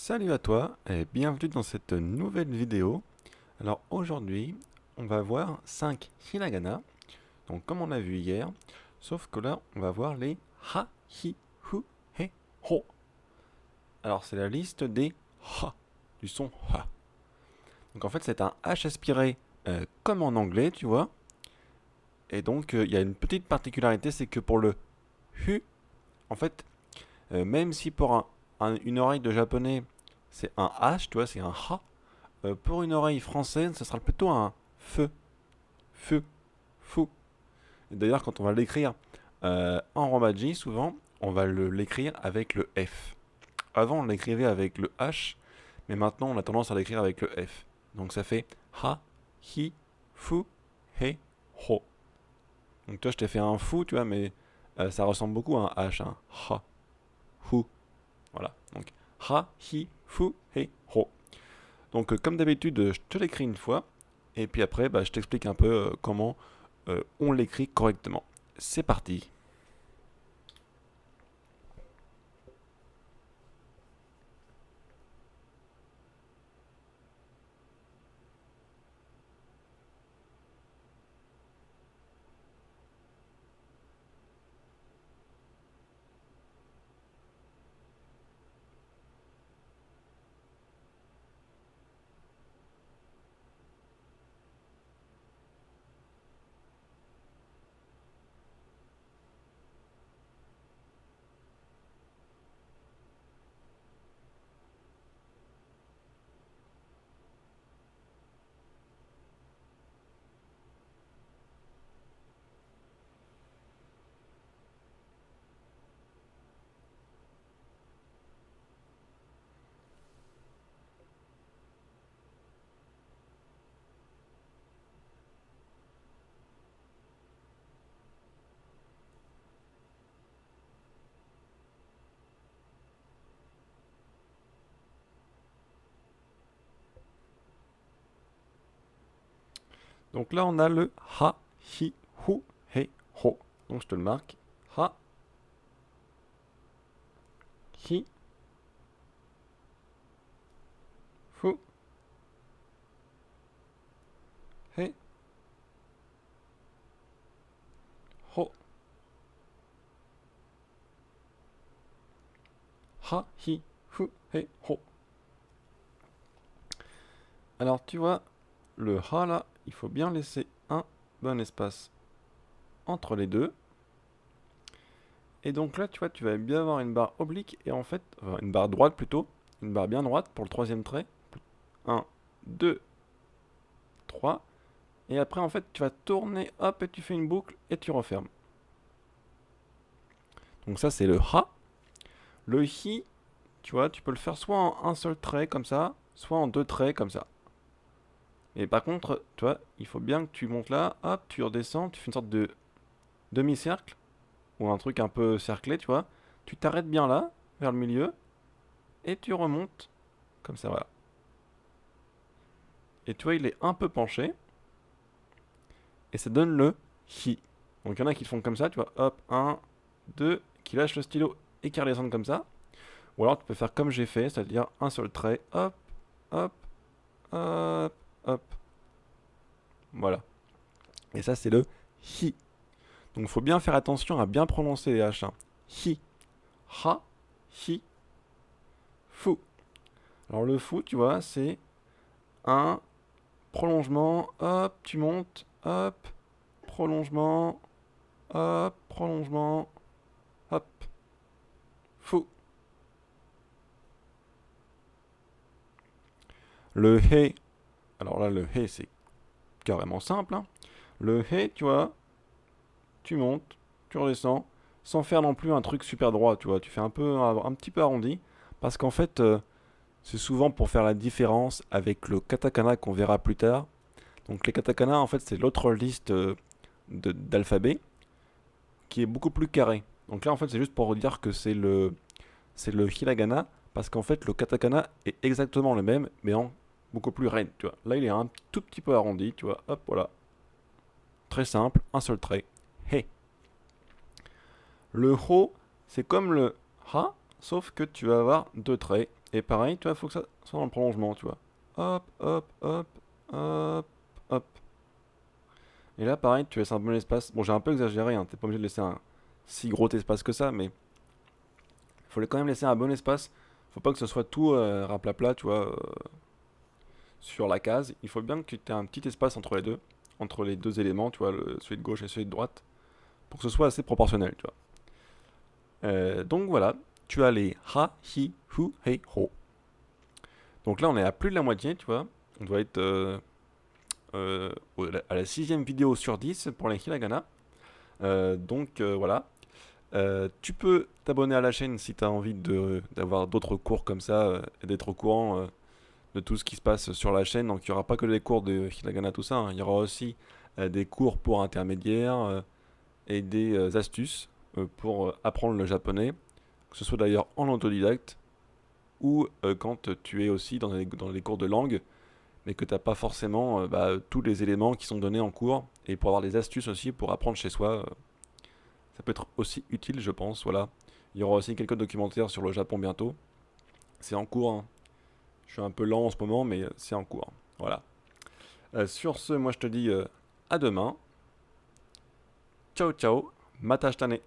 Salut à toi et bienvenue dans cette nouvelle vidéo. Alors aujourd'hui, on va voir 5 hiragana, donc comme on a vu hier, sauf que là, on va voir les ha, hi, hu, he, ho. Alors c'est la liste des ha, du son ha. Donc en fait, c'est un H aspiré comme en anglais, tu vois. Et donc il y a une petite particularité, c'est que pour le hu, en fait, même si pour une oreille de japonais, c'est un H, tu vois, c'est un ha. Pour une oreille française, ce sera plutôt un feu, feu, fou. Et d'ailleurs, quand on va l'écrire en romaji, souvent, on va l'écrire avec le F. Avant, on l'écrivait avec le H, mais maintenant, on a tendance à l'écrire avec le F. Donc ça fait ha, hi, fu, he, ho. Donc toi, je t'ai fait un fou, tu vois, mais ça ressemble beaucoup à un H, hein. Ha, hu. Voilà. Donc ha, hi, fu, he, ho. Donc comme d'habitude, je te l'écris une fois, et puis après, je t'explique un peu comment on l'écrit correctement. C'est parti. Donc là, on a le ha, hi, hu, he, ho. Donc je te le marque. Ha, hi, fu, he, ho. Ha, hi, fu, he, ho. Alors tu vois, le ha là, il faut bien laisser un bon espace entre les deux. Et donc là, tu vois, tu vas bien avoir une barre oblique et en fait, enfin, une barre droite plutôt, une barre bien droite pour le troisième trait. Un, 2, 3. Et après, en fait, tu vas tourner, hop, et tu fais une boucle et tu refermes. Donc ça, c'est le ha. Le hi, tu vois, tu peux le faire soit en un seul trait comme ça, soit en deux traits comme ça. Et par contre, tu vois, il faut bien que tu montes là, hop, tu redescends, tu fais une sorte de demi-cercle, ou un truc un peu cerclé, tu vois. Tu t'arrêtes bien là, vers le milieu, et tu remontes, comme ça, voilà. Et tu vois, il est un peu penché, et ça donne le hi. Donc il y en a qui le font comme ça, tu vois, hop, un, deux, qui lâchent le stylo et qui redescendent comme ça. Ou alors tu peux faire comme j'ai fait, c'est-à-dire un seul trait, hop, hop, hop, hop. Voilà. Et ça, c'est le hi. Donc il faut bien faire attention à bien prononcer les H. Hein. Hi, ha, hi, fu. Alors le fou, tu vois, c'est un prolongement, hop, tu montes, hop, prolongement, hop, fou. Le he, alors là, le he, c'est carrément simple. Hein. Le he, tu vois, tu montes, tu redescends, sans faire non plus un truc super droit, tu vois. Tu fais un petit peu arrondi, parce qu'en fait, c'est souvent pour faire la différence avec le katakana qu'on verra plus tard. Donc les katakana, en fait, c'est l'autre liste d'alphabet qui est beaucoup plus carré. Donc là, en fait, c'est juste pour dire que c'est le hiragana, parce qu'en fait, le katakana est exactement le même, mais en beaucoup plus raide, tu vois. Là, il est un tout petit peu arrondi, tu vois. Hop, voilà. Très simple, un seul trait. He. Le ho, c'est comme le ha, sauf que tu vas avoir deux traits. Et pareil, tu vois, il faut que ça soit dans le prolongement, tu vois. Hop, hop, hop, hop, hop. Et là, pareil, tu laisses un bon espace. Bon, j'ai un peu exagéré, hein, t'es pas obligé de laisser un si gros espace que ça, mais il faut quand même laisser un bon espace. Faut pas que ce soit tout raplapla, tu vois, sur la case. Il faut bien que tu aies un petit espace entre les deux éléments, tu vois, celui de gauche et celui de droite, pour que ce soit assez proportionnel, tu vois. Donc voilà, tu as les ha, hi, hu, hei, ho. Donc là, on est à plus de la moitié, tu vois. On doit être à la sixième vidéo sur 10 pour les hiragana. Voilà. Tu peux t'abonner à la chaîne si tu as envie d'avoir d'autres cours comme ça et d'être au courant de tout ce qui se passe sur la chaîne. Donc il n'y aura pas que des cours de hiragana, tout ça, hein. Il y aura aussi des cours pour intermédiaires et des astuces pour apprendre le japonais, que ce soit d'ailleurs en autodidacte ou quand tu es aussi dans les cours de langue, mais que tu n'as pas forcément tous les éléments qui sont donnés en cours, et pour avoir des astuces aussi pour apprendre chez soi, ça peut être aussi utile, je pense. Voilà. Il y aura aussi quelques documentaires sur le Japon bientôt. C'est en cours, hein. Je suis un peu lent en ce moment, mais c'est en cours. Voilà. Sur ce, moi je te dis à demain. Ciao ciao, mata shitane.